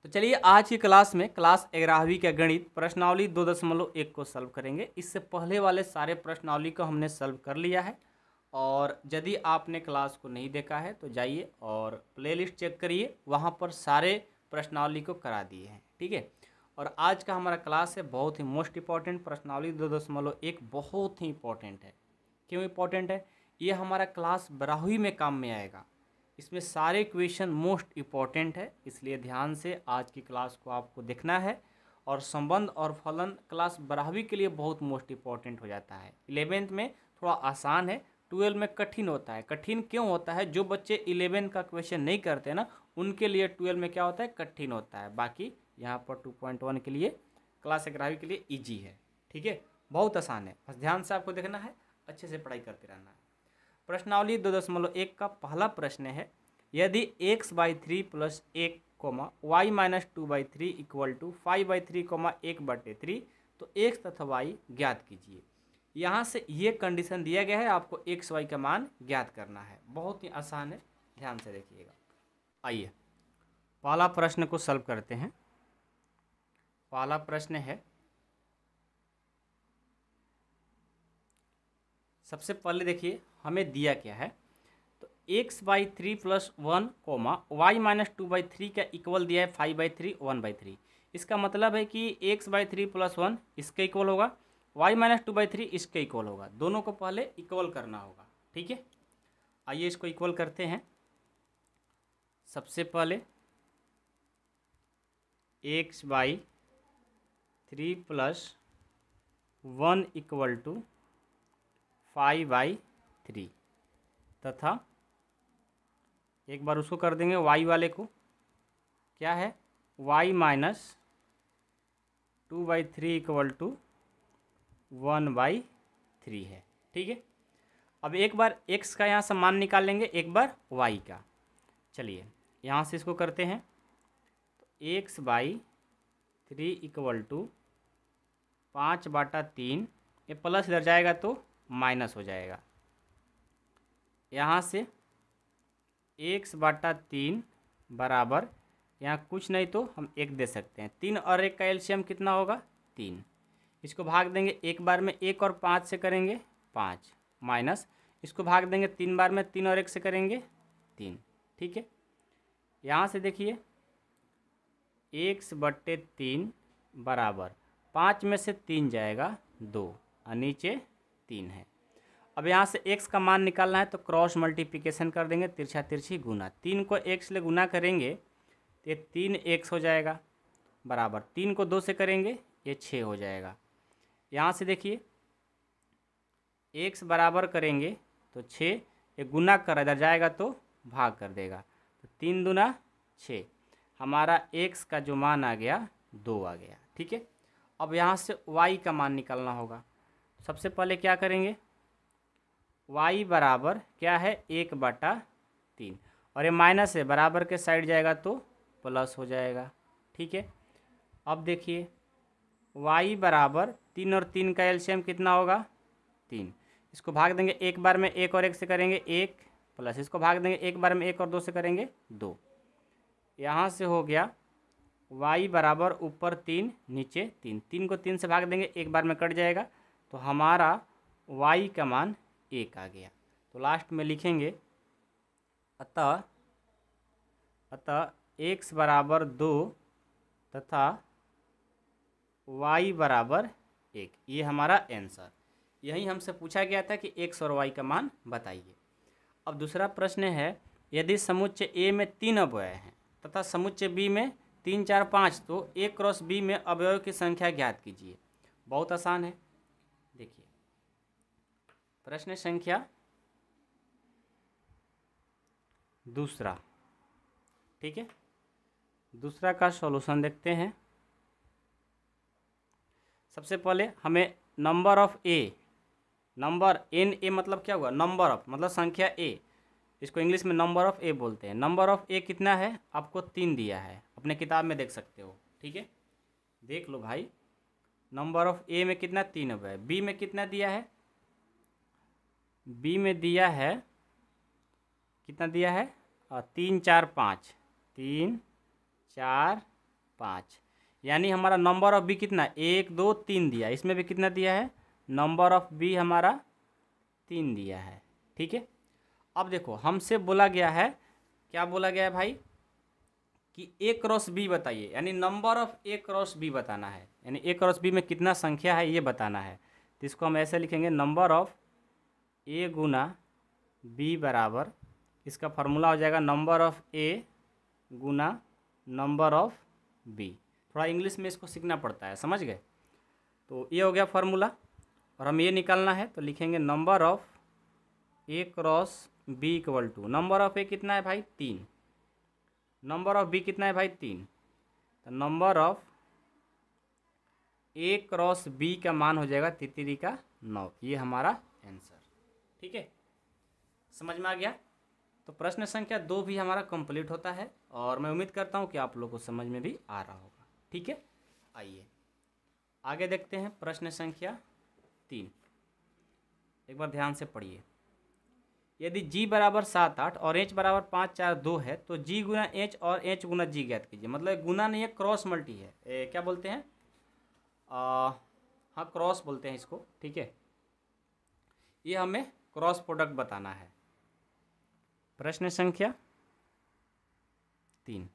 तो चलिए आज की क्लास में क्लास 11वीं का गणित प्रश्नावली 2.1 को सॉल्व करेंगे। इससे पहले वाले सारे प्रश्नावली को हमने सॉल्व कर लिया है और यदि आपने क्लास को नहीं देखा है तो जाइए और प्लेलिस्ट चेक करिए, वहाँ पर सारे प्रश्नावली को करा दिए हैं। ठीक है। और आज का हमारा क्लास है बहुत ही मोस्ट इंपॉर्टेंट प्रश्नावली 2.1 बहुत ही इंपॉर्टेंट है। क्यों इंपॉर्टेंट है? ये हमारा क्लास 12वीं में काम में आएगा। इसमें सारे क्वेश्चन मोस्ट इम्पॉर्टेंट है, इसलिए ध्यान से आज की क्लास को आपको देखना है। और संबंध और फलन क्लास 12वीं के लिए बहुत मोस्ट इम्पॉर्टेंट हो जाता है। 11th में थोड़ा आसान है, 12 में कठिन होता है। कठिन क्यों होता है? जो बच्चे 11 का क्वेश्चन नहीं करते ना, उनके लिए 12 में क्या होता है, कठिन होता है। बाकी यहाँ पर 2.1 के लिए, क्लास 11वीं के लिए ईजी है। ठीक है, बहुत आसान है, बस ध्यान से आपको देखना है, अच्छे से पढ़ाई करते रहना है। प्रश्नावली 2.1 का पहला प्रश्न है, यदि x/3 + 1, y-2/3 = 5/3, 1/3 तो x तथा y ज्ञात कीजिए। यहाँ से ये कंडीशन दिया गया है, आपको x y का मान ज्ञात करना है। बहुत ही आसान है, ध्यान से देखिएगा। आइए पहला प्रश्न को सॉल्व करते हैं। पहला प्रश्न है, सबसे पहले देखिए हमें दिया क्या है। तो x/3 + 1, y-2/3 का इक्वल दिया है 5/3, 1/3। इसका मतलब है कि x/3 + 1 इसके इक्वल होगा, y-2/3 इसके इक्वल होगा। दोनों को पहले इक्वल करना होगा। ठीक है, आइए इसको इक्वल करते हैं। सबसे पहले x/3 + 1 = 5/3 तथा एक बार उसको कर देंगे y वाले को, क्या है, y-2/3 = 1/3 है। ठीक है, अब एक बार x का यहाँ से मान निकाल लेंगे, एक बार y का। चलिए यहाँ से इसको करते हैं। तो x/3 = 5/3, ये प्लस इधर जाएगा तो माइनस हो जाएगा। यहाँ से x/3 बराबर, यहाँ कुछ नहीं तो हम 1 दे सकते हैं। 3 और 1 का एलसीएम कितना होगा, 3। इसको भाग देंगे एक बार में 1 और 5 से करेंगे 5, माइनस इसको भाग देंगे 3 बार में 3 और 1 से करेंगे 3। ठीक है, यहाँ से देखिए x/3 बराबर 5 में से 3 जाएगा 2 और नीचे 3 है। अब यहाँ से x का मान निकालना है तो क्रॉस मल्टीप्लिकेशन कर देंगे, तिरछा तिरछी गुना। 3 को x से गुना करेंगे तो ये 3x हो जाएगा, बराबर 3 को 2 से करेंगे ये 6 हो जाएगा। यहाँ से देखिए x बराबर करेंगे तो 6, ये गुना कर इधर जाएगा तो भाग कर देगा, तो 3 दूना 6, हमारा x का जो मान आ गया 2 आ गया। ठीक है, अब यहाँ से y का मान निकालना होगा। सबसे पहले क्या करेंगे, y बराबर क्या है, 1/3, और ये माइनस है, बराबर के साइड जाएगा तो प्लस हो जाएगा। ठीक है, अब देखिए y बराबर 3 और 3 का एलसीएम कितना होगा, 3। इसको भाग देंगे एक बार में 1 और 1 से करेंगे 1, प्लस इसको भाग देंगे एक बार में 1 और 2 से करेंगे 2। यहाँ से हो गया y बराबर ऊपर 3 नीचे 3, 3 को 3 से भाग देंगे एक बार में कट जाएगा, तो हमारा y का मान 1 आ गया। तो लास्ट में लिखेंगे अतः x बराबर 2 तथा y बराबर 1, ये हमारा आंसर। यही हमसे पूछा गया था कि x और y का मान बताइए। अब दूसरा प्रश्न है, यदि समुच्चय A में 3 अवयव हैं तथा समुच्चय B में 3, 4, 5, तो A क्रॉस B में अवयव की संख्या ज्ञात कीजिए। बहुत आसान है, देखिए प्रश्न संख्या दूसरा। ठीक है, दूसरा का सॉल्यूशन देखते हैं। सबसे पहले हमें number of A, number N, A मतलब क्या हुआ, नंबर ऑफ मतलब संख्या ए, इसको इंग्लिश में नंबर ऑफ ए बोलते हैं। नंबर ऑफ ए कितना है, आपको 3 दिया है, अपने किताब में देख सकते हो। ठीक है, देख लो भाई, नंबर ऑफ ए में कितना, 3 है। बी में कितना दिया है, बी में दिया है, कितना दिया है, 3, 4, 5, 3, 4, 5। यानी हमारा नंबर ऑफ बी कितना, 1 2 3 दिया, इसमें भी कितना दिया है, नंबर ऑफ बी हमारा 3 दिया है। ठीक है, अब देखो हमसे बोला गया है, क्या बोला गया है भाई, कि ए क्रॉस बी बताइए, यानी number of A cross B बताना है, यानी ए क्रॉस बी में कितना संख्या है ये बताना है। तो इसको हम ऐसे लिखेंगे, नंबर ऑफ ए गुना बी बराबर, इसका फार्मूला हो जाएगा नंबर ऑफ ए गुना नंबर ऑफ बी। थोड़ा इंग्लिश में इसको सीखना पड़ता है, समझ गए। तो ये हो गया फार्मूला, और हम ये निकालना है तो लिखेंगे number of A cross B equal to, number of A कितना है भाई 3, नंबर ऑफ बी कितना है भाई 3, तो number of A cross B का मान हो जाएगा 3 का 9। ये हमारा आंसर। ठीक है, समझ में आ गया। तो प्रश्न संख्या 2 भी हमारा कंप्लीट होता है, और मैं उम्मीद करता हूँ कि आप लोगों को समझ में भी आ रहा होगा। ठीक है, आइए आगे देखते हैं प्रश्न संख्या 3। एक बार ध्यान से पढ़िए। यदि g बराबर 7 8 और h बराबर 5 4 2 है तो g गुना h और h गुना g ज्ञात कीजिए। मतलब गुना नहीं है, क्रॉस मल्टी है, क्या बोलते हैं, हाँ क्रॉस बोलते हैं इसको। ठीक है, ये हमें क्रॉस प्रोडक्ट बताना है। प्रश्न संख्या 3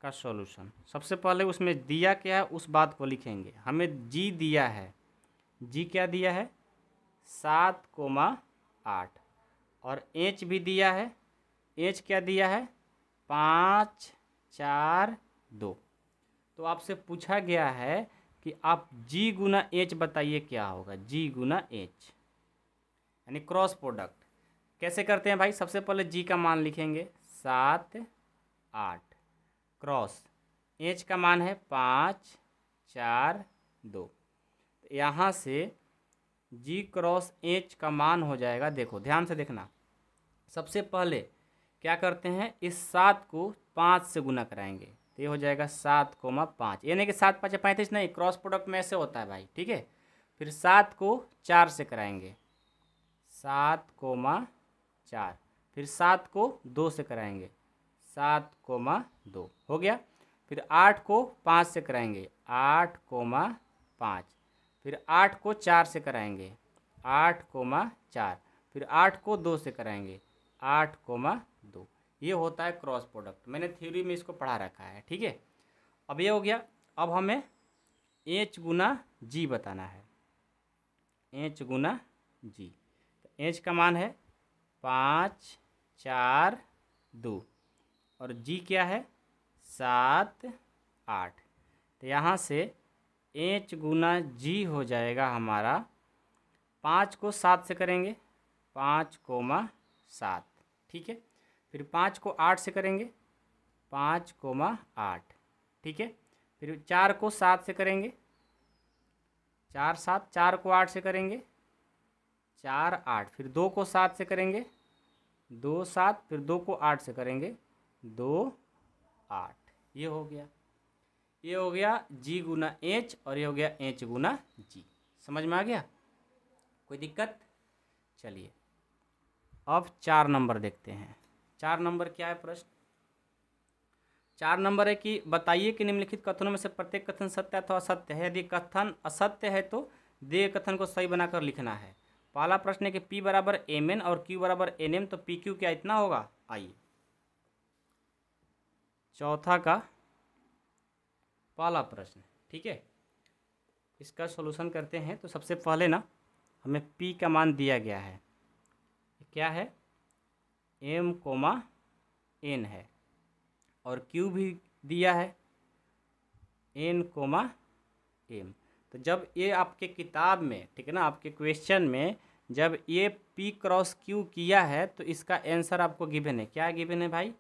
का सॉल्यूशन, सबसे पहले उसमें दिया क्या है उस बात को लिखेंगे। हमें g दिया है, g क्या दिया है 7,8, और h भी दिया है, h क्या दिया है 5 4 2। तो आपसे पूछा गया है कि आप g गुना h बताइए क्या होगा, g गुना h, यानी क्रॉस प्रोडक्ट कैसे करते हैं भाई। सबसे पहले g का मान लिखेंगे 7 8, क्रॉस h का मान है 5 4 2। यहाँ से g क्रॉस h का मान हो जाएगा, देखो ध्यान से देखना, सबसे पहले क्या करते हैं, इस 7 को 5 से गुना कराएंगे, तो ये हो जाएगा 7,5, यानी कि 7 5 35 नहीं, क्रॉस प्रोडक्ट में ऐसे होता है भाई। ठीक है, फिर 7 को 4 से कराएंगे, 7,4, फिर 7 को 2 से कराएंगे, 7,2 हो गया। फिर 8 को 5 से कराएंगे, 8,5, फिर 8 को 4 से कराएंगे, 8,4, फिर 8 को 2 से कराएंगे, 8,2। ये होता है क्रॉस प्रोडक्ट, मैंने थ्योरी में इसको पढ़ा रखा है। ठीक है, अब ये हो गया। अब हमें h गुना g बताना है, h गुना g। तो h का मान है 5 4 2, और g क्या है 7 8। तो यहाँ से h गुना g हो जाएगा हमारा, 5 को 7 से करेंगे 5,7, ठीक है, फिर 5 को 8 से करेंगे 5,8, ठीक है, फिर 4 को 7 से करेंगे 4 7, 4 को 8 से करेंगे 4 8, फिर 2 को 7 से करेंगे 2 7, फिर 2 को 8 से करेंगे 2 8। ये हो गया, ये हो गया g गुना h, और ये हो गया h गुना g। समझ में आ गया, कोई दिक्कत। चलिए अब 4 नंबर देखते हैं। 4 नंबर क्या है प्रश्न, 4 नंबर है कि बताइए कि निम्नलिखित कथनों में से प्रत्येक कथन सत्य अथवा असत्य है। यदि कथन असत्य है तो दिए कथन को सही बनाकर लिखना है। पहला प्रश्न है कि P बराबर mn और Q बराबर nm, तो PQ क्या इतना होगा। आइए चौथा का पहला प्रश्न, ठीक है, इसका सॉल्यूशन करते हैं। तो सबसे पहले ना हमें P का मान दिया गया है, क्या है m, n है, और Q भी दिया है n, m। तो जब ये आपके किताब में, ठीक है ना, आपके क्वेश्चन में जब ये P क्रॉस Q किया है तो इसका आंसर आपको गिवन है। क्या गिवन है भाई,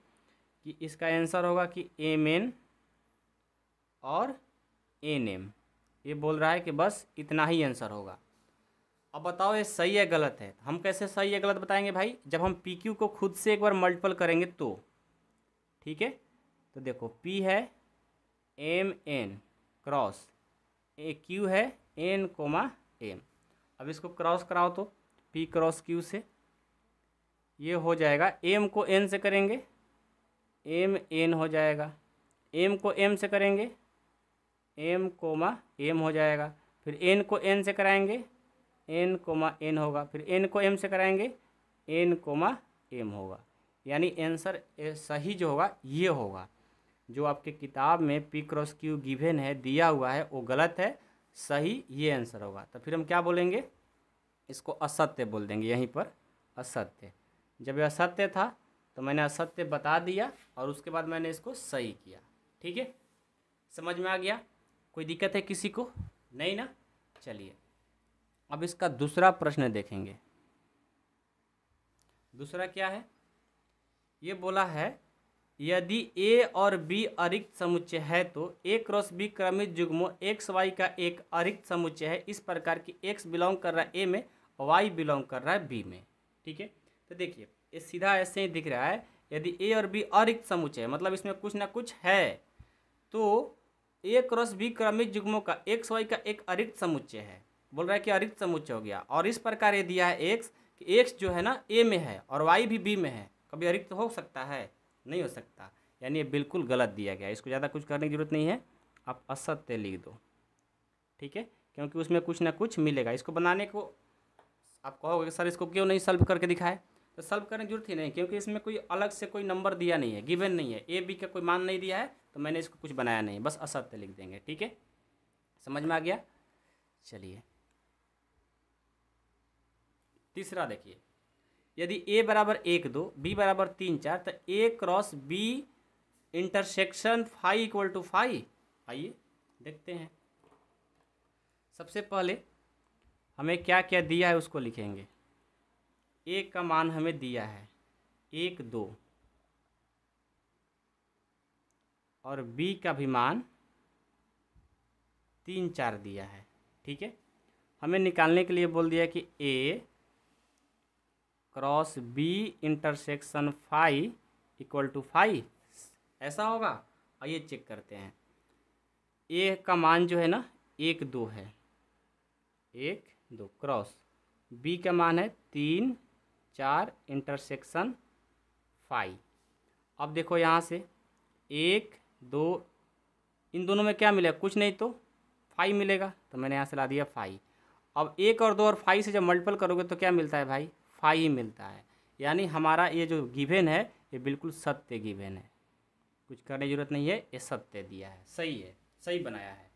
कि इसका आंसर होगा कि mn और nm। ये बोल रहा है कि बस इतना ही आंसर होगा। अब बताओ ये सही है गलत है। हम कैसे सही है गलत बताएंगे भाई, जब हम PQ को खुद से एक बार मल्टीपल करेंगे तो, ठीक है। तो देखो P है mn क्रॉस Q है n, m। अब इसको क्रॉस कराओ तो P क्रॉस Q से ये हो जाएगा, m को n से करेंगे m n हो जाएगा, एम को एम से करेंगे, एम कोमा एम हो जाएगा। फिर एन को एन से कराएंगे, एन कोमा एन होगा। फिर एन को एम से कराएंगे, एन कोमा एम होगा। यानी आंसर सही जो होगा ये होगा। जो आपके किताब में पी क्रॉस क्यू गिवन है, दिया हुआ है, वो गलत है, सही ये आंसर होगा। तो फिर हम क्या बोलेंगे, इसको असत्य बोल देंगे यहीं पर, असत्य। जब यह असत्य था तो मैंने असत्य बता दिया और उसके बाद मैंने इसको सही किया। ठीक है, समझ में आ गया? कोई दिक्कत है किसी को? नहीं ना? चलिए अब इसका दूसरा प्रश्न देखेंगे। दूसरा क्या है, ये बोला है यदि ए और बी अरिक्त समुच्चय है तो A cross B क्रमित युग्मों x Y का एक अरिक्त समुच्चय है इस प्रकार की एक्स बिलोंग कर रहा है ए में, वाई बिलोंग कर रहा है बी में। ठीक है, तो देखिए ये सीधा ऐसे ही दिख रहा है, यदि ए और बी अरिक्त समुच्चय है मतलब इसमें कुछ ना कुछ है, तो ए क्रॉस बी क्रमित युग्मों का एक्स वाई का एक अरिक्त समुच्चय है। बोल रहा है कि अरिक्त समुच्चय हो गया, और इस प्रकार ये दिया है एक्स कि एक्स जो है ना ए में है और वाई भी बी में है। कभी अरिक्त हो सकता है? नहीं हो सकता। यानी ये बिल्कुल गलत दिया गया है, इसको ज़्यादा कुछ करने की जरूरत नहीं है, आप असत्य लिख दो। ठीक है, क्योंकि उसमें कुछ ना कुछ मिलेगा। इसको बनाने को आप कहोगे सर इसको क्यों नहीं सॉल्व करके दिखाए, तो सॉल्व करने की जरूरत ही नहीं, क्योंकि इसमें कोई अलग से कोई नंबर दिया नहीं है, गिवन नहीं है, ए बी का कोई मान नहीं दिया है, तो मैंने इसको कुछ बनाया नहीं, बस असत्य लिख देंगे। ठीक है, समझ में आ गया? चलिए तीसरा देखिए, यदि ए बराबर 1 2 बी बराबर 3 4 तो A cross B intersection phi equal to phi. आइए देखते हैं। सबसे पहले हमें क्या क्या दिया है उसको लिखेंगे। ए का मान हमें दिया है 1 2 और बी का भी मान 3 4 दिया है। ठीक है, हमें निकालने के लिए बोल दिया कि A cross B intersection phi equal to phi, ऐसा होगा। आइए चेक करते हैं। ए का मान जो है ना 1 2 है, 1 2 क्रॉस बी का मान है 3 4 इंटरसेक्शन फाई। अब देखो यहाँ से 1 2 इन दोनों में क्या मिलेगा, कुछ नहीं तो फाई मिलेगा, तो मैंने यहाँ से ला दिया फाई। अब 1 और 2 और फाई से जब मल्टीपल करोगे तो क्या मिलता है भाई, फाई ही मिलता है। यानी हमारा ये जो गिवन है ये बिल्कुल सत्य गिवन है, कुछ करने की जरूरत नहीं है, ये सत्य दिया है, सही है, सही बनाया है।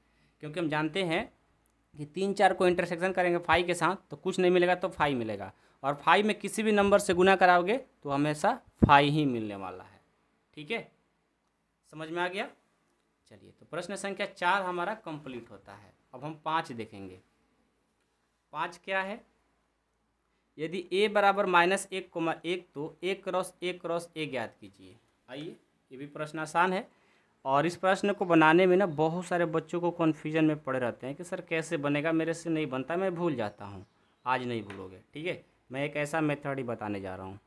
क्योंकि हम जानते हैं कि 3 4 को इंटरसेक्शन करेंगे फाई के साथ तो कुछ नहीं मिलेगा तो फाई मिलेगा, और फाई में किसी भी नंबर से गुना कराओगे तो हमेशा फाई ही मिलने वाला है। ठीक है, समझ में आ गया? चलिए तो प्रश्न संख्या 4 हमारा कंप्लीट होता है। अब हम 5 देखेंगे। 5 क्या है, यदि a बराबर -1, तो a क्रॉस a ज्ञात कीजिए। आइए ये भी प्रश्न आसान है, और इस प्रश्न को बनाने में ना बहुत सारे बच्चों को कन्फ्यूजन में पड़े रहते हैं कि सर कैसे बनेगा, मेरे से नहीं बनता, मैं भूल जाता हूँ। आज नहीं भूलोगे, ठीक है, मैं एक ऐसा मेथड ही बताने जा रहा हूँ।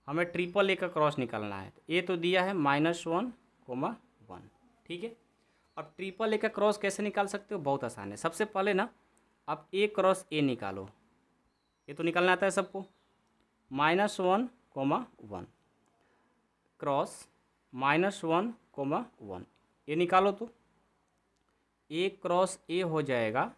हमें ट्रिपल ए का क्रॉस निकालना है, तो ए तो दिया है -1, 1। ठीक है, अब ट्रिपल ए का क्रॉस कैसे निकाल सकते हो, बहुत आसान है। सबसे पहले ना आप ए क्रॉस ए निकालो, ये तो निकालना आता है सबको। -1, 1 क्रॉस -1, 1 ये निकालो तो ए क्रॉस ए हो जाएगा।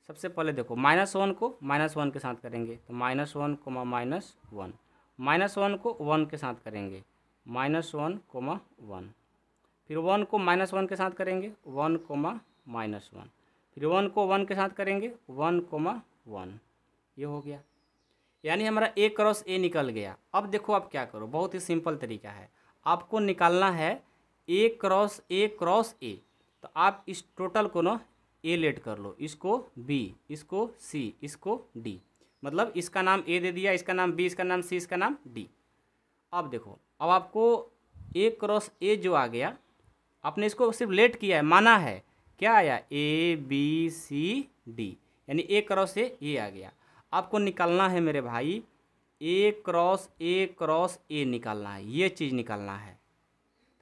सबसे पहले देखो -1 को -1 के साथ करेंगे तो -1, -1, -1 को 1 के साथ करेंगे -1, 1, फिर 1 को -1 के साथ करेंगे 1, -1, फिर 1 को 1 के साथ करेंगे 1, 1। ये हो गया, यानी हमारा ए क्रॉस ए निकल गया। अब देखो आप क्या करो, बहुत ही सिंपल तरीका है, आपको निकालना है ए क्रॉस ए। तो आप इस टोटल को ना ए लेट कर लो, इसको बी, इसको सी, इसको डी, मतलब इसका नाम ए दे दिया, इसका नाम बी, इसका नाम सी, इसका नाम डी। अब देखो, अब आपको ए क्रॉस ए जो आ गया, आपने इसको सिर्फ लेट किया है, माना है, क्या आया ए बी सी डी, यानी ए क्रॉस ए आ गया। आपको निकालना है मेरे भाई ए क्रॉस ए निकालना है, ये चीज़ निकालना है।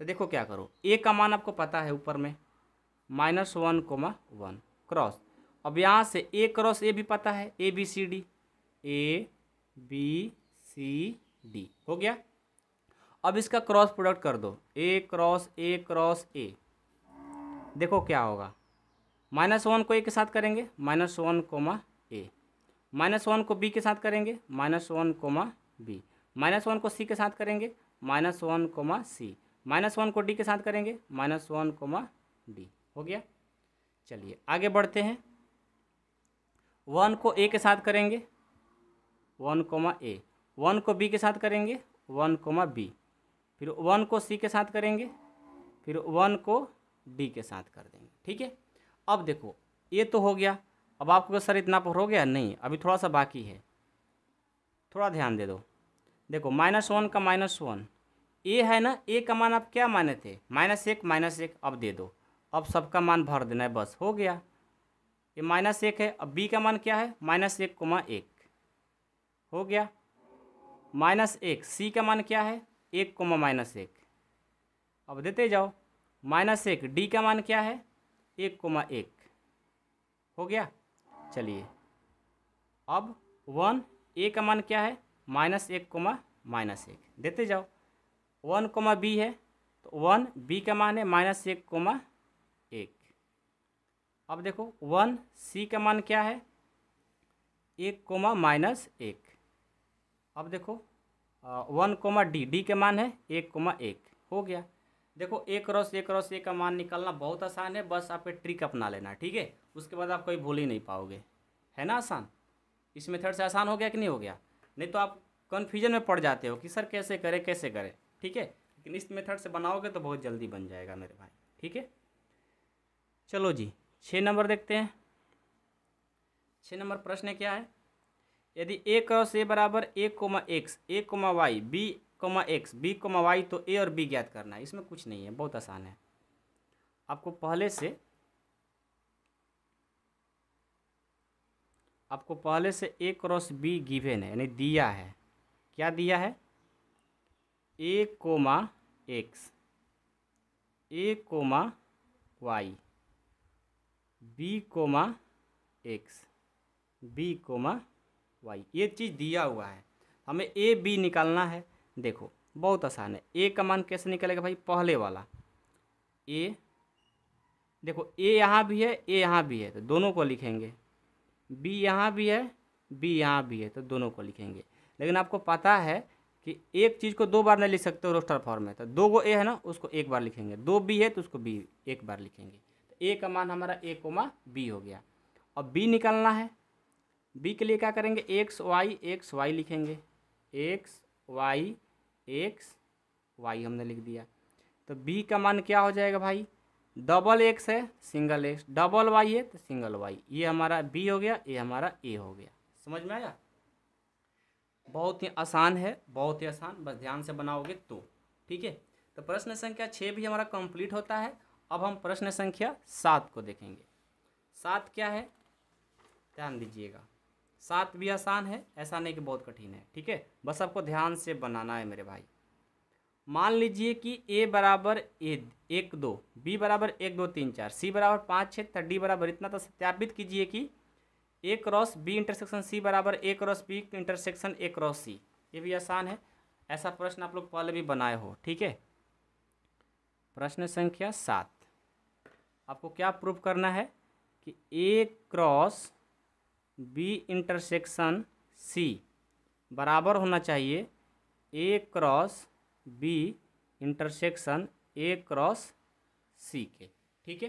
तो देखो क्या करो, ए का मान आपको पता है ऊपर में -1, 1 क्रॉस, अब यहाँ से ए क्रॉस ए भी पता है, ए बी सी डी हो गया। अब इसका क्रॉस प्रोडक्ट कर दो, ए क्रॉस ए क्रॉस ए, देखो क्या होगा। -1 को ए के साथ करेंगे -1 कोमा ए, -1 को बी के साथ करेंगे -1 कोमा बी, -1 को सी के साथ करेंगे -1 कोमा सी, -1 को डी के साथ करेंगे -1 कोमा डी। हो गया। चलिए आगे बढ़ते हैं। 1 को ए के साथ करेंगे 1 कोमा ए, 1 को बी के साथ करेंगे 1 कोमा बी, फिर 1 को सी के साथ करेंगे, फिर 1 को डी के साथ कर देंगे। ठीक है। अब देखो ये तो हो गया। अब आपको सर इतना पर हो गया? नहीं, अभी थोड़ा सा बाकी है, थोड़ा ध्यान दे दो। देखो -1 का -1 ए है ना, ए का मान आप क्या माने थे? -1 अब दे दो, अब सबका मान भर देना है, बस हो गया। ये -1 है, अब बी का मान क्या है? -1 कोमा 1, हो गया। -1 सी का मान क्या है? 1 कोमा -1, अब देते जाओ। -1 डी का मान क्या है? 1 कोमा 1, हो गया। चलिए अब 1 ए का मान क्या है? -1 कोमा -1, देते जाओ। 1 कोमा बी है तो 1 बी का मान है -1 कोमा 1। अब देखो 1 सी का मान क्या है? 1 कोमा -1। अब देखो 1 कोमा डी, डी का मान है 1 कोमा 1, हो गया। देखो ए क्रॉस ए का मान निकालना बहुत आसान है, बस आप ट्रिक अपना लेना। ठीक है, उसके बाद आप कोई भूल ही नहीं पाओगे, है ना आसान। इस मेथड से आसान हो गया कि नहीं हो गया? नहीं तो आप कन्फ्यूजन में पड़ जाते हो कि सर कैसे करें कैसे करें। ठीक है, लेकिन इस मेथड से बनाओगे तो बहुत जल्दी बन जाएगा मेरे भाई। ठीक है, चलो जी 6 नंबर देखते हैं। 6 नंबर प्रश्न क्या है? यदि ए क्रॉस ए बराबर A comma X, A comma Y, B comma X, B comma Y, तो ए और बी ज्ञात करना है। इसमें कुछ नहीं है, बहुत आसान है। आपको पहले से ए क्रॉस बी गिवन है, यानी दिया है। क्या दिया है? A comma X, A comma Y, B comma X, B comma Y, ये चीज़ दिया हुआ है। हमें ए बी निकालना है। देखो बहुत आसान है। ए का मान कैसे निकलेगा भाई? पहले वाला ए, देखो ए यहाँ भी है ए यहाँ भी है तो दोनों को लिखेंगे, बी यहाँ भी है बी यहाँ भी है तो दोनों को लिखेंगे। लेकिन आपको पता है कि एक चीज़ को 2 बार नहीं लिख सकते हो रोस्टर फॉर्म में, तो 2 गो ए है ना, उसको 1 बार लिखेंगे, 2 बी है तो उसको बी 1 बार लिखेंगे। तो ए का मान हमारा ए कोमा बी हो गया। अब बी निकालना है। बी के लिए क्या करेंगे? एक्स वाई लिखेंगे, एक्स वाई हमने लिख दिया। तो बी का मान क्या हो जाएगा भाई? डबल एक्स है सिंगल एक्स, डबल वाई है तो सिंगल वाई। ये हमारा बी हो गया, ये हमारा ए हो गया। समझ में आया? बहुत ही आसान है, बहुत ही आसान, बस ध्यान से बनाओगे तो। ठीक है, तो प्रश्न संख्या 6 भी हमारा कंप्लीट होता है। अब हम प्रश्न संख्या 7 को देखेंगे। 7 क्या है? ध्यान दीजिएगा, 7 भी आसान है, ऐसा नहीं कि बहुत कठिन है। ठीक है, बस आपको ध्यान से बनाना है मेरे भाई। मान लीजिए कि ए बराबर 1 2, बी बराबर 1 2 3 4, सी बराबर 5 6, तो डी बराबर इतना। तो सत्यापित कीजिए कि A cross B intersection C बराबर A cross B intersection A cross C. ये भी आसान है, ऐसा प्रश्न आप लोग पहले भी बनाए हो। ठीक है, प्रश्न संख्या 7 आपको क्या प्रूफ करना है कि A cross B intersection C बराबर होना चाहिए A cross B intersection A cross C के। ठीक है,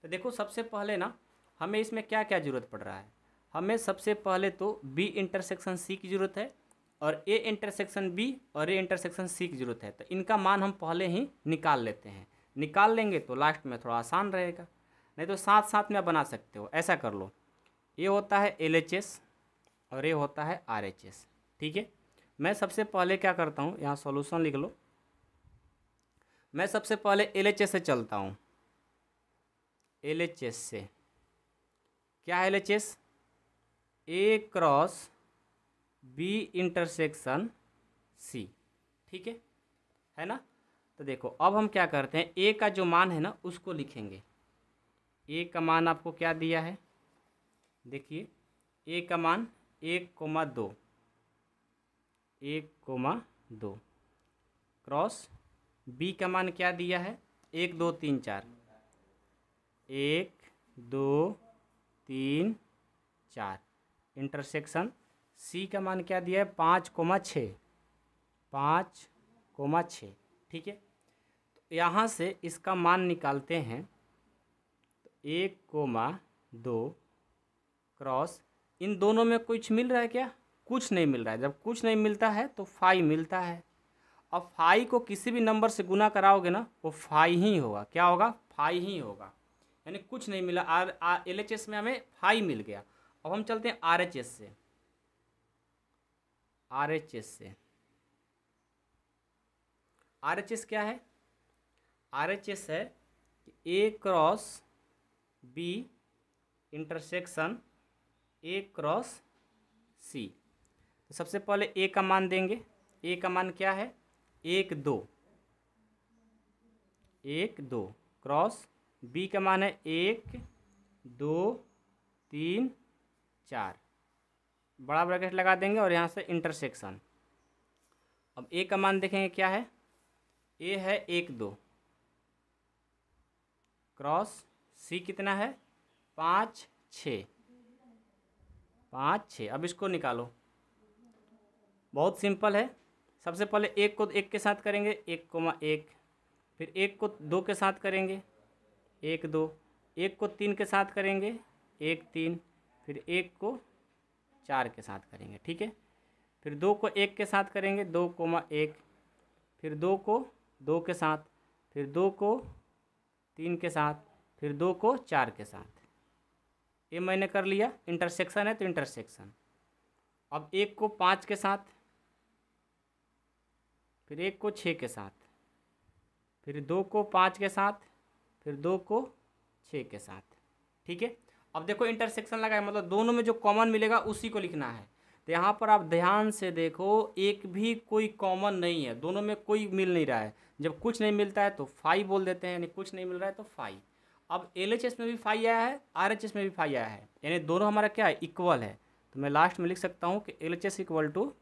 तो देखो सबसे पहले ना हमें इसमें क्या क्या ज़रूरत पड़ रहा है। हमें सबसे पहले तो बी इंटरसेक्शन सी की ज़रूरत है और ए इंटरसेक्शन बी और ए इंटरसेक्शन सी की ज़रूरत है। तो इनका मान हम पहले ही निकाल लेते हैं। निकाल लेंगे तो लास्ट में थोड़ा आसान रहेगा, नहीं तो साथ साथ में बना सकते हो। ऐसा कर लो, ये होता है LHS और ये होता है RHS। ठीक है, मैं सबसे पहले क्या करता हूँ, यहाँ सॉल्यूशन लिख लो। मैं सबसे पहले LHS से चलता हूँ। LHS से क्या है? LHS ए क्रॉस बी इंटरसेक्शन सी। ठीक है ना? तो देखो अब हम क्या करते हैं, ए का जो मान है ना उसको लिखेंगे। ए का मान आपको क्या दिया है? देखिए ए का मान 1 2, 1 2। क्रॉस बी का मान क्या दिया है 1 2 3 4, 1 2 3 4 इंटरसेक्शन सी का मान क्या दिया है 5,6, 5,6। ठीक है, तो यहाँ से इसका मान निकालते हैं तो 1,2 क्रॉस इन दोनों में कुछ मिल रहा है क्या? कुछ नहीं मिल रहा है। जब कुछ नहीं मिलता है तो 5 मिलता है। अब 5 को किसी भी नंबर से गुना कराओगे ना वो 5 ही होगा। क्या होगा? 5 ही होगा। यानी कुछ नहीं मिला। LHS में हमें 5 मिल गया। अब हम चलते हैं RHS से। RHS क्या है? RHS है A cross B intersection A cross C। तो सबसे पहले A का मान देंगे। A का मान क्या है? 1 2 क्रॉस B का मान है 1 2 3 4। बड़ा ब्रैकेट लगा देंगे और यहाँ से इंटरसेक्शन। अब A का मान देखेंगे क्या है? A है 1 2 क्रॉस C कितना है? 5 6, 5 6। अब इसको निकालो। बहुत सिंपल है। सबसे पहले 1 को 1 के साथ करेंगे 1,1, फिर 1 को 2 के साथ करेंगे 1 2, 1 को 3 के साथ करेंगे 1 3, फिर 1 को 4 के साथ करेंगे। ठीक है, फिर 2 को 1 के साथ करेंगे 2,1, फिर 2 को 2 के साथ, फिर 2 को 3 के साथ, फिर 2 को 4 के साथ। ये मैंने कर लिया। इंटरसेक्शन है तो इंटरसेक्शन। अब 1 को 5 के साथ, फिर 1 को 6 के साथ, फिर 2 को 5 के साथ, फिर 2 को 6 के साथ। ठीक है, अब देखो इंटरसेक्शन लगा है मतलब दोनों में जो कॉमन मिलेगा उसी को लिखना है। तो यहाँ पर आप ध्यान से देखो, एक भी कोई कॉमन नहीं है, दोनों में कोई मिल नहीं रहा है। जब कुछ नहीं मिलता है तो 5 बोल देते हैं, यानी कुछ नहीं मिल रहा है तो 5। अब LHS में भी 5 आया है, RHS में भी 5 आया है, यानी दोनों हमारा क्या है? इक्वल है। तो मैं लास्ट में लिख सकता हूँ कि LHS इक्वल टू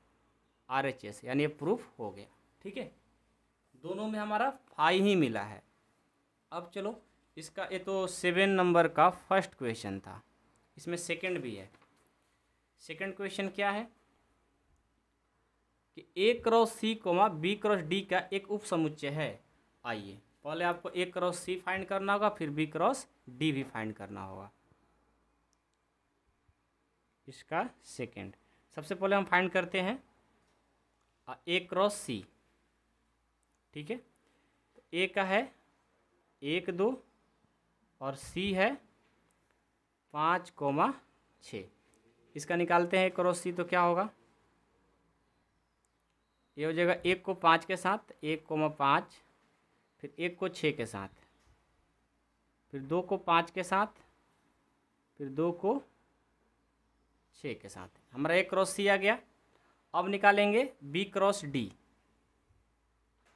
RHS, यानी ये प्रूफ हो गया। ठीक है, दोनों में हमारा 5 ही मिला है। अब चलो इसका, ये तो 7 नंबर का फर्स्ट क्वेश्चन था, इसमें सेकंड भी है। सेकंड क्वेश्चन क्या है कि A cross C B cross D का एक उप समुच्चय है। आइए पहले आपको A क्रॉस C फाइंड करना होगा, फिर B क्रॉस D भी फाइंड करना होगा। इसका सेकंड सबसे पहले हम फाइंड करते हैं A क्रॉस C। ठीक है, तो A का है 1 2 और C है 5,6। इसका निकालते हैं क्रॉस C, तो क्या होगा? ये हो जाएगा 1 को 5 के साथ 1,5, फिर 1 को 6 के साथ, फिर 2 को 5 के साथ, फिर 2 को 6 के साथ। हमारा A क्रॉस C आ गया। अब निकालेंगे B cross D।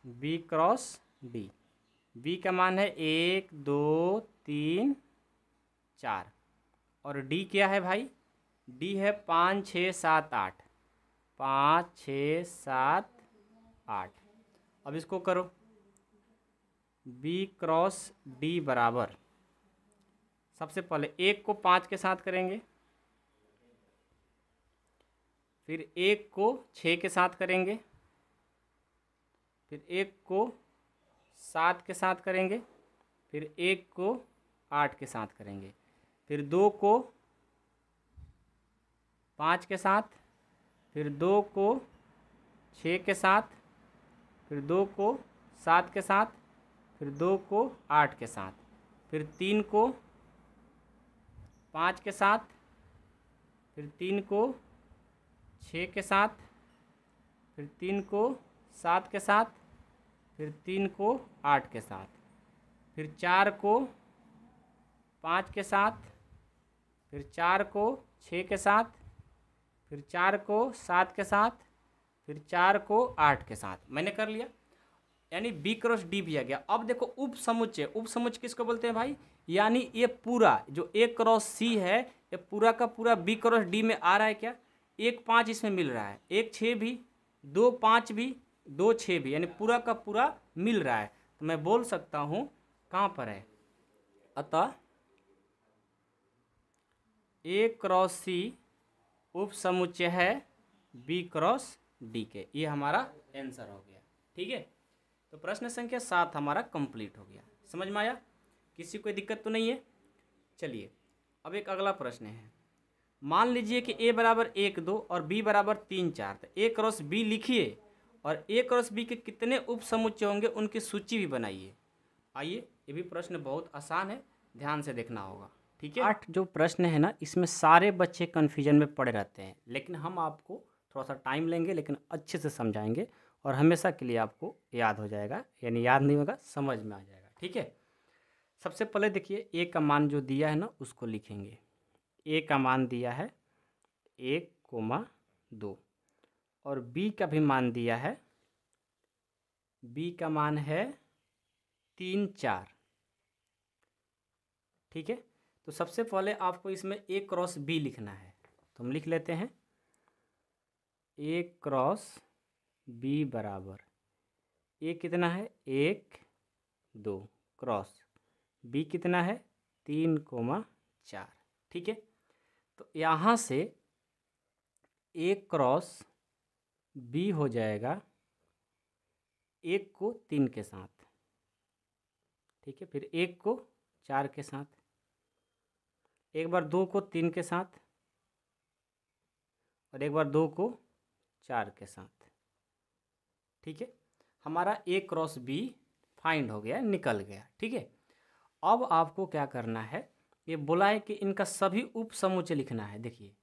B cross D, B का मान है 1 2 3 4 और D क्या है भाई? D है 5 6 7 8, 5 6 7 8। अब इसको करो। B क्रॉस D बराबर, सबसे पहले 1 को 5 के साथ करेंगे, फिर 1 को 6 के साथ करेंगे, फिर 1 को 7 के साथ करेंगे, फिर 1 को 8 के साथ करेंगे, फिर 2 को 5 के साथ, फिर 2 को 6 के साथ, फिर 2 को 7 के साथ, फिर 2 को 8 के साथ, फिर 3 को 5 के साथ, फिर 3 को 6 के साथ, फिर 3 को 7 के साथ, फिर 3 को 8 के साथ, फिर 4 को 5 के साथ, फिर 4 को 6 के साथ, फिर 4 को 7 के साथ, फिर 4 को 8 के साथ। मैंने कर लिया, यानी B क्रॉस D भी आ गया। अब देखो उप समुच्चय, उप समुच्चय किसको बोलते हैं भाई? यानी ये पूरा जो A क्रॉस C है ये पूरा का पूरा B क्रॉस D में आ रहा है क्या? 1 5 इसमें मिल रहा है, 1 6 भी, 2 5 भी, 2 6 भी, यानी पूरा का पूरा मिल रहा है, तो मैं बोल सकता हूँ कहाँ पर है। अतः ए क्रॉस सी उप समुच्चय है बी क्रॉस डी के। ये हमारा आंसर हो गया। ठीक है, तो प्रश्न संख्या 7 हमारा कंप्लीट हो गया। समझ में आया? किसी कोई दिक्कत तो नहीं है? चलिए अब एक अगला प्रश्न है। मान लीजिए कि ए बराबर 1 2 और बी बराबर 3 4, तो ए क्रॉस बी लिखिए और ए क्रॉस बी के कितने उप समुच्चय होंगे उनकी सूची भी बनाइए। आइए, ये भी प्रश्न बहुत आसान है, ध्यान से देखना होगा। ठीक है, 8 जो प्रश्न है ना, इसमें सारे बच्चे कन्फ्यूजन में पड़े रहते हैं, लेकिन हम आपको थोड़ा सा टाइम लेंगे, लेकिन अच्छे से समझाएंगे और हमेशा के लिए आपको याद हो जाएगा, यानी याद नहीं होगा, समझ में आ जाएगा। ठीक है, सबसे पहले देखिए ए का मान जो दिया है ना उसको लिखेंगे। ए का मान दिया है 1,2 और बी का भी मान दिया है, बी का मान है 3 4। ठीक है, तो सबसे पहले आपको इसमें ए क्रॉस बी लिखना है, तो हम लिख लेते हैं ए क्रॉस बी बराबर ए कितना है 1 2 क्रॉस बी कितना है 3,4। ठीक है, तो यहाँ से ए क्रॉस बी हो जाएगा 1 को 3 के साथ। ठीक है, फिर 1 को 4 के साथ, एक बार 2 को 3 के साथ और एक बार 2 को 4 के साथ। ठीक है, हमारा ए क्रॉस बी फाइंड हो गया, निकल गया। ठीक है, अब आपको क्या करना है, ये बोला है कि इनका सभी उप समुच्चय लिखना है। देखिए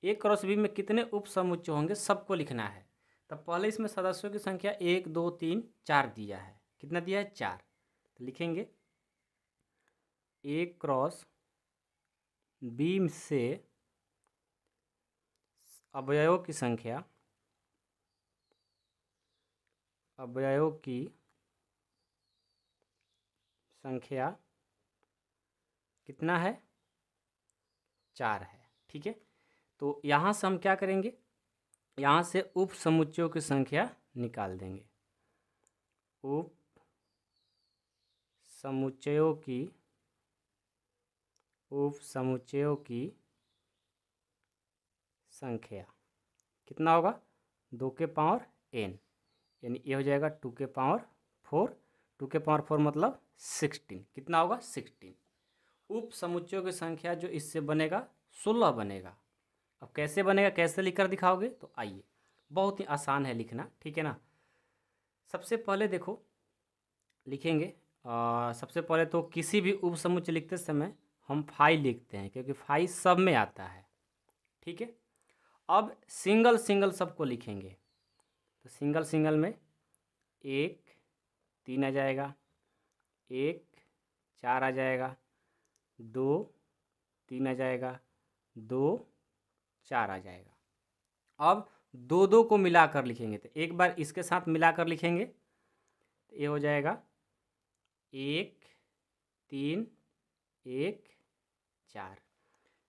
ए क्रॉस बी में कितने उप समुच्चय होंगे सबको लिखना है। तब पहले इसमें सदस्यों की संख्या 1 2 3 4 दिया है, कितना दिया है 4, तो लिखेंगे ए क्रॉस बी से अवयवों की संख्या, अवयवों की संख्या कितना है 4 है। ठीक है, तो यहाँ से हम क्या करेंगे, यहाँ से उप समुच्चयों की संख्या निकाल देंगे। उप समुच्चयों की, उप समुच्चयों की संख्या कितना होगा 2 के पावर n, यानी ये हो जाएगा 2 के पावर 4। 2 के पावर 4 मतलब 16, कितना होगा 16। उप समुच्चयों की संख्या जो इससे बनेगा 16 बनेगा। अब कैसे बनेगा, कैसे लिखकर दिखाओगे, तो आइए, बहुत ही आसान है लिखना। ठीक है ना, सबसे पहले देखो लिखेंगे, सबसे पहले तो किसी भी उप समुच्चय लिखते समय हम 5 लिखते हैं, क्योंकि 5 सब में आता है। ठीक है, अब सिंगल सिंगल सबको लिखेंगे, तो सिंगल सिंगल में 1 3 आ जाएगा, 1 4 आ जाएगा, 2 3 आ जाएगा, 2 4 आ जाएगा। अब 2 2 को मिलाकर लिखेंगे, तो एक बार इसके साथ मिलाकर लिखेंगे, तो ये हो जाएगा 1 3 1 4।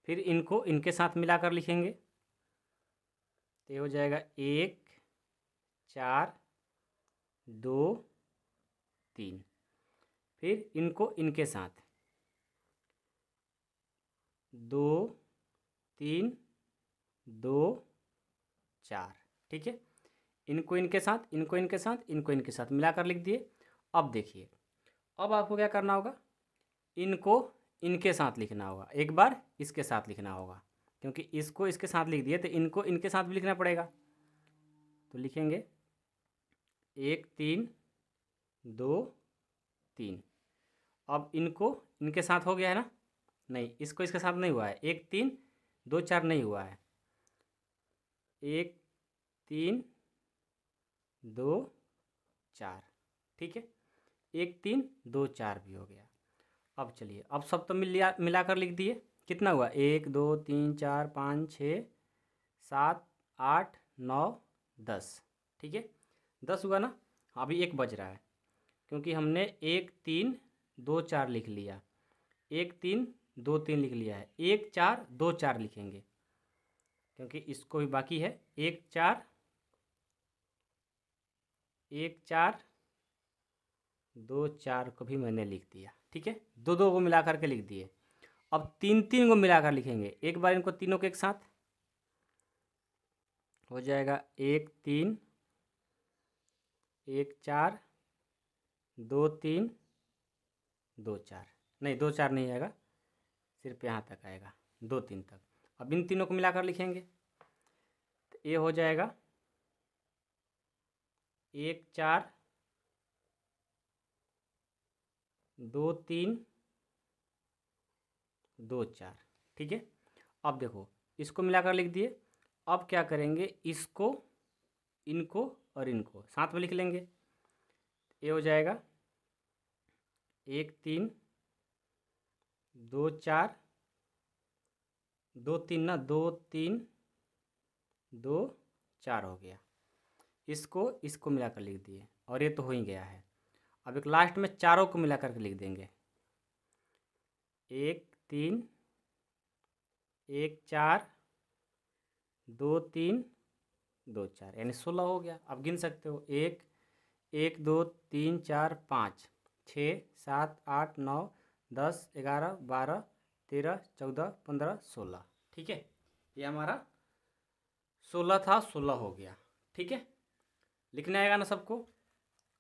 फिर इनको इनके साथ मिलाकर लिखेंगे, तो ये हो जाएगा 1 4 2 3। फिर इनको इनके साथ 2 3 2 4। ठीक है, इनको इनके साथ, इनको इनके साथ, इनको इनके साथ मिलाकर लिख दिए। अब देखिए, अब आपको क्या करना होगा, इनको इनके साथ लिखना होगा, एक बार इसके साथ लिखना होगा, क्योंकि इसको इसके साथ लिख दिए तो इनको इनके साथ भी लिखना पड़ेगा। तो लिखेंगे 1 3 2 3। अब इनको इनके साथ हो गया है ना, नहीं इसको इसके साथ नहीं हुआ है, 1 3 2 4 नहीं हुआ है, 1 3 2 4। ठीक है, 1 3 2 4 भी हो गया। अब चलिए, अब सब तो मिलाकर लिख दिए, कितना हुआ 1 2 3 4 5 6 7 8 9 10। ठीक है, 10 हुआ ना। अभी एक बज रहा है, क्योंकि हमने 1 3 2 4 लिख लिया, 1 3 2 3 लिख लिया है, 1 4 2 4 लिखेंगे, क्योंकि इसको भी बाकी है 1 4 1 4 2 4 को भी मैंने लिख दिया। ठीक है, दो दो को मिला करके लिख दिए। अब 3 3 को मिलाकर लिखेंगे एक बार, इनको तीनों के एक साथ हो जाएगा 1 3 1 4 2 3 2 4, नहीं 2 4 नहीं आएगा, सिर्फ यहाँ तक आएगा 2 3 तक। अब इन तीनों को मिलाकर लिखेंगे तो ये हो जाएगा 1 4 2 3 2 4। ठीक है, अब देखो इसको मिलाकर लिख दिए। अब क्या करेंगे, इसको, इनको और इनको साथ में लिख लेंगे। ये हो जाएगा 1 3 2 4 2 3 ना, 2 3 2 4 हो गया। इसको मिलाकर लिख दिए और ये तो हो ही गया है। अब एक लास्ट में चारों को मिलाकर के लिख देंगे 1 3 1 4 2 3 2 4, यानी 16 हो गया। अब गिन सकते हो 1 1 2 3 4 5 6 7 8 9 10 11 12 13 14 15 16। ठीक है, ये हमारा 16 था, 16 हो गया। ठीक है, लिखने आएगा ना सबको,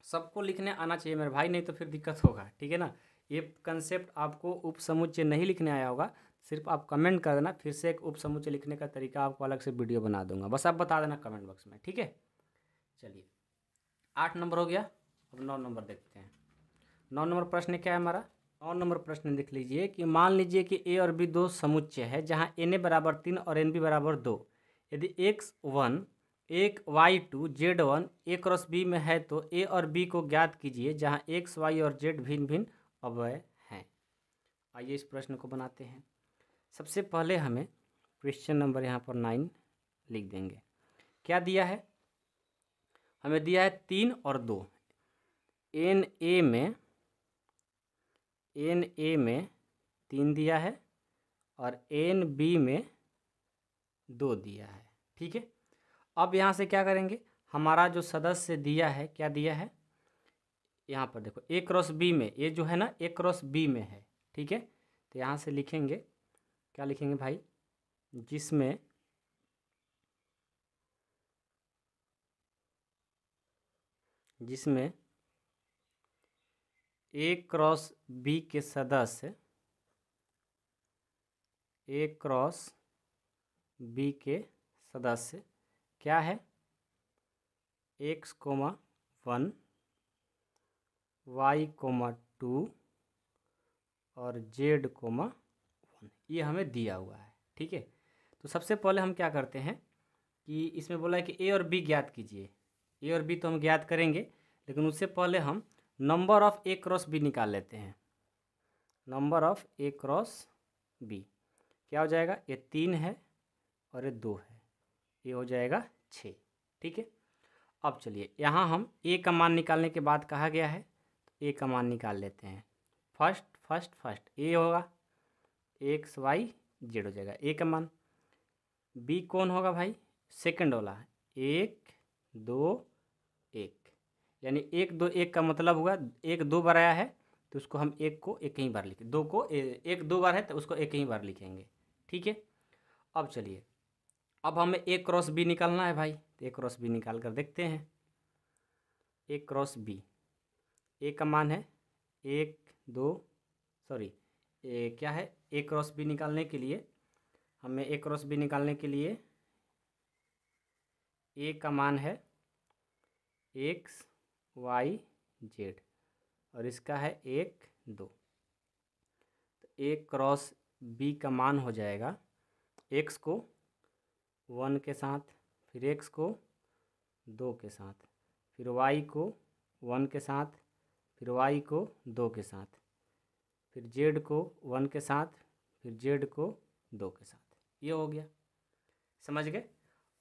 सबको लिखने आना चाहिए मेरे भाई, नहीं तो फिर दिक्कत होगा। ठीक है ना, ये कंसेप्ट आपको उपसमुच्चय नहीं लिखने आया होगा, सिर्फ आप कमेंट कर देना, फिर से एक उपसमुच्चय लिखने का तरीका आपको अलग से वीडियो बना दूंगा, बस आप बता देना कमेंट बॉक्स में। ठीक है, चलिए 8 नंबर हो गया। अब 9 नंबर देखते हैं। 9 नंबर प्रश्न क्या है हमारा? 9 नंबर प्रश्न देख लीजिए कि मान लीजिए कि ए और बी दो समुच्चय है जहाँ एन ए बराबर 3 और एन बी बराबर 2। यदि x1 एक y2 z1 ए क्रॉस बी में है तो ए और बी को ज्ञात कीजिए जहाँ x y और z भिन्न भिन्न अवयव हैं। आइए इस प्रश्न को बनाते हैं। सबसे पहले हमें क्वेश्चन नंबर यहाँ पर 9 लिख देंगे। क्या दिया है? हमें दिया है 3 और 2। एन ए में 3 दिया है और एन बी में 2 दिया है। ठीक है, अब यहाँ से क्या करेंगे, हमारा जो सदस्य दिया है, क्या दिया है यहाँ पर देखो, ए क्रॉस बी में, ये जो है ना ए क्रॉस बी में है। ठीक है, तो यहाँ से लिखेंगे, क्या लिखेंगे भाई, जिसमें ए क्रॉस बी के सदस्य, ए क्रॉस बी के सदस्य क्या है, x,1 y,2 और z,1 ये हमें दिया हुआ है। ठीक है, तो सबसे पहले हम क्या करते हैं कि इसमें बोला है कि ए और बी ज्ञात कीजिए। ए और बी तो हम ज्ञात करेंगे, लेकिन उससे पहले हम number of A cross B निकाल लेते हैं। Number of A cross B क्या हो जाएगा, ये 3 है और ये 2 है, ये हो जाएगा 6। ठीक है, अब चलिए यहाँ हम ए का मान निकालने के बाद कहा गया है, तो ए का मान निकाल लेते हैं। फर्स्ट ए होगा, एक्स वाई जेड हो जाएगा ए का मान। बी कौन होगा भाई, सेकंड वाला, 1 2 1, यानी 1 2 1 का मतलब हुआ 1 2 बार आया है तो उसको हम 1 को एक ही बार लिखें, 2 को 1 2 बार है तो उसको एक ही बार लिखेंगे। ठीक है, अब चलिए, अब हमें ए क्रॉस बी निकालना है भाई, तो ए क्रॉस बी निकाल कर देखते हैं। ए क्रॉस बी, ए का मान है 1 2, सॉरी क्या है, ए क्रॉस बी निकालने के लिए हमें ए क्रॉस बी निकालने के लिए ए का मान है एक्स वाई जेड और इसका है 1 2, तो ए क्रॉस बी का मान हो जाएगा एक्स को 1 के साथ, फिर एक्स को 2 के साथ, फिर वाई को 1 के साथ, फिर वाई को 2 के साथ, फिर जेड को 1 के साथ, फिर जेड को 2 के साथ। ये हो गया, समझ गए।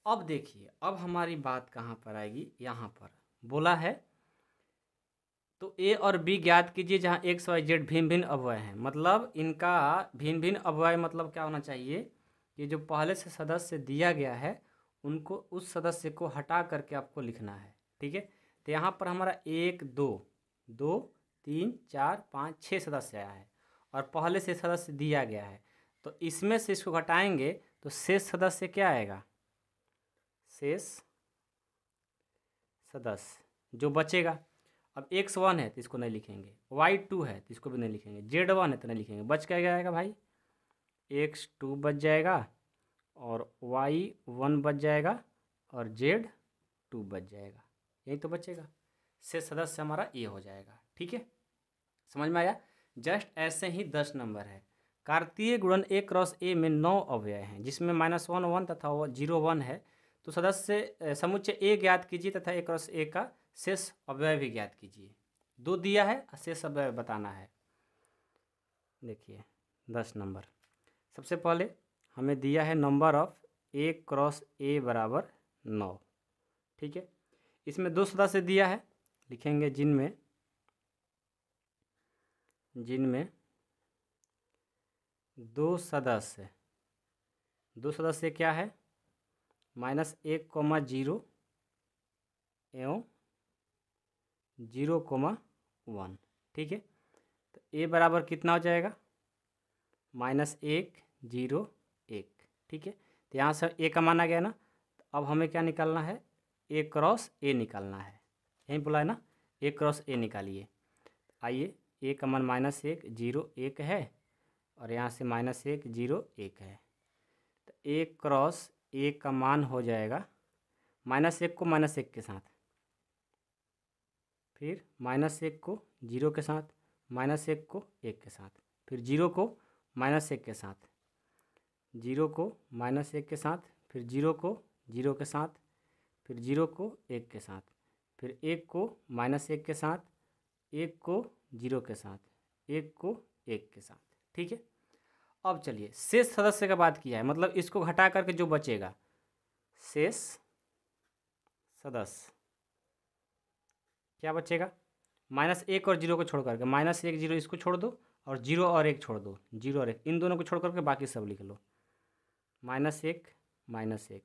अब देखिए, अब हमारी बात कहाँ पर आएगी, यहाँ पर बोला है तो ए और बी ज्ञात कीजिए जहाँ एक्स वाई जेड भिन्न भिन्न अवयव हैं। मतलब इनका भिन्न भिन्न अवयव मतलब क्या होना चाहिए, ये जो पहले से सदस्य दिया गया है उनको, उस सदस्य को हटा करके आपको लिखना है। ठीक है, तो यहाँ पर हमारा 1 2 2 3 4 5 6 सदस्य आया है और पहले से सदस्य दिया गया है, तो इसमें से इसको घटाएंगे तो शेष सदस्य क्या आएगा, शेष सदस्य जो बचेगा। अब x1 है तो इसको नहीं लिखेंगे, y2 है तो इसको भी नहीं लिखेंगे, z1 है तो नहीं लिखेंगे, बच क्या आएगा भाई, x2 बच जाएगा और y1 बच जाएगा और z2 बच जाएगा, यही तो बचेगा। शेष सदस्य हमारा ये हो जाएगा। ठीक है, समझ में आया। जस्ट ऐसे ही 10 नंबर है। कार्तीय गुणन a क्रॉस a में 9 अव्यय हैं जिसमें -1 1 तथा 0 1 है, तो सदस्य समुच्चय a ज्ञात कीजिए तथा a क्रॉस a का शेष अव्यय भी ज्ञात कीजिए। 2 दिया है और शेष अव्यय बताना है। देखिए 10 नंबर, सबसे पहले हमें दिया है number of a cross a बराबर 9। ठीक है, इसमें 2 सदस्य दिया है, लिखेंगे जिनमें 2 सदस्य क्या है, -1, 0 एवं 0, 1। ठीक है, तो a बराबर कितना हो जाएगा, -1, 0, 1। ठीक है, तो यहाँ से a का मान आ गया ना, तो अब हमें क्या निकालना है, a क्रॉस a निकालना है। यहीं बोला है ना, a क्रॉस a निकालिए। आइए, a का मान -1, 0, 1 है और यहाँ से -1, 0, 1 है, तो a क्रॉस a का मान हो जाएगा -1 को -1 के साथ, फिर -1 को 0 के साथ, -1 को 1 के साथ, फिर 0 को -1 के साथ, 0 को -1 के साथ, फिर 0 को 0 के साथ, फिर 0 को 1 के साथ, फिर 1 को -1 के साथ, 1 को 0 के साथ, 1 को 1 के साथ। ठीक है, अब चलिए शेष सदस्य का बात किया है, मतलब इसको घटा करके जो बचेगा, शेष सदस्य क्या बचेगा, -1 और 0 को छोड़ करके, -1 0 इसको छोड़ दो और 0 और 1 छोड़ दो, 0 और 1 इन दोनों को छोड़ करके बाकी सब लिख लो। -1 -1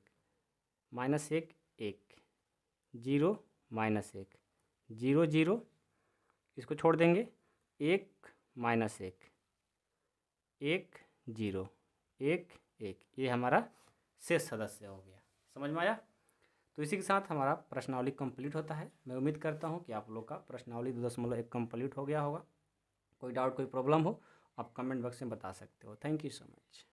-1 1 0 -1 0 0 इसको छोड़ देंगे, 1 -1 1 0 1 1, ये हमारा शेष सदस्य हो गया। समझ में आया। तो इसी के साथ हमारा प्रश्नावली कंप्लीट होता है। मैं उम्मीद करता हूँ कि आप लोग का प्रश्नावली 2.1 कंप्लीट हो गया होगा। कोई डाउट कोई प्रॉब्लम हो आप कमेंट बॉक्स में बता सकते हो। Thank you so much.